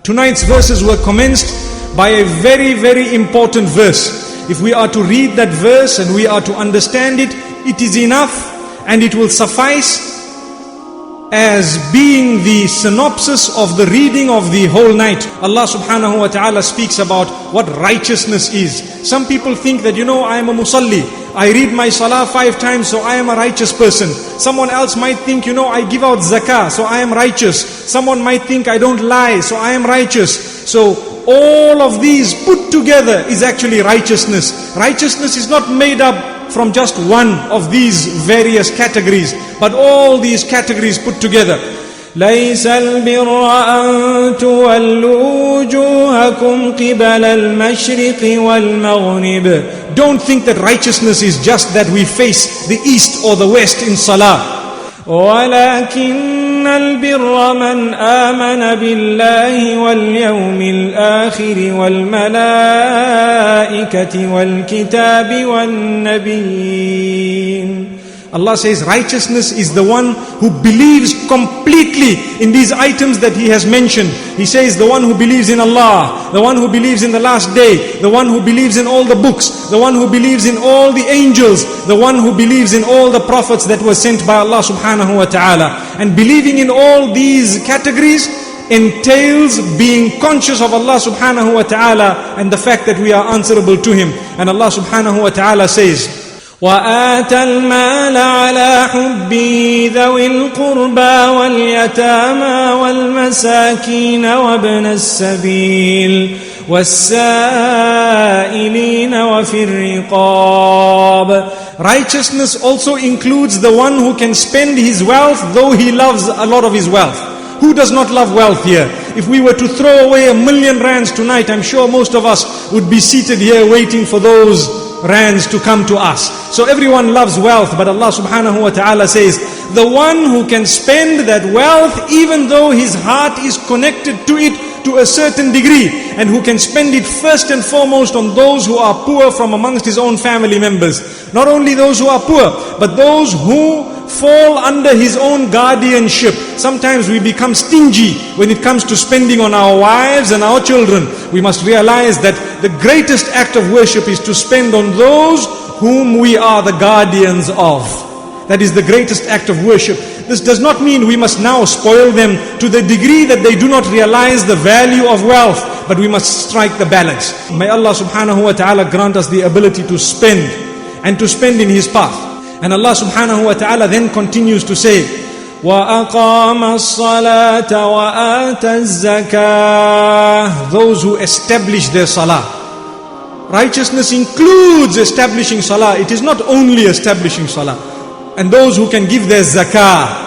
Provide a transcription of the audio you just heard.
Tonight's verses were commenced by a very, very important verse. If we are to read that verse and we are to understand it, it is enough and it will suffice as being the synopsis of the reading of the whole night. Allah subhanahu wa ta'ala speaks about what righteousness is. Some people think that, I am a musalli, I read my salah 5 times, so I am a righteous person. Someone else might think, I give out zakah, so I am righteous. Someone might think I don't lie, so I am righteous. So all of these put together is actually righteousness. Righteousness is not made up from just one of these various categories, but all these categories put together. ليس البر أن تولوا وجوهكم قبل المشرق والمغرب. Don't think that righteousness is just that we face the east or the west in salah. ولكن البر من آمن بالله واليوم الآخر والملائكة والكتاب والنبيين. Allah says righteousness is the one who believes completely in these items that He has mentioned. He says the one who believes in Allah, the one who believes in the last day, the one who believes in all the books, the one who believes in all the angels, the one who believes in all the prophets that were sent by Allah subhanahu wa ta'ala. And believing in all these categories entails being conscious of Allah subhanahu wa ta'ala and the fact that we are answerable to Him. And Allah subhanahu wa ta'ala says, وآتى المال على حبه ذوي القربى واليتامى والمساكين وابن السبيل والسائلين وفي الرقاب. Righteousness also includes the one who can spend his wealth though he loves a lot of his wealth. Who does not love wealth here? If we were to throw away 1,000,000 rands tonight, I'm sure most of us would be seated here waiting for those rands to come to us. So everyone loves wealth, but Allah subhanahu wa ta'ala says, the one who can spend that wealth even though his heart is connected to it to a certain degree, and who can spend it first and foremost on those who are poor from amongst his own family members. Not only those who are poor, but those who fall under his own guardianship. Sometimes we become stingy when it comes to spending on our wives and our children. We must realize that the greatest act of worship is to spend on those whom we are the guardians of. That is the greatest act of worship. This does not mean we must now spoil them to the degree that they do not realize the value of wealth, but we must strike the balance. May Allah subhanahu wa ta'ala grant us the ability to spend, and to spend in His path. And Allah subhanahu wa ta'ala then continues to say, وَأَقَامَ الصَّلَاةَ وَآتَ الزَّكَاةَ. Those who establish their salah. Righteousness includes establishing salah. It is not only establishing salah. And those who can give their zakah.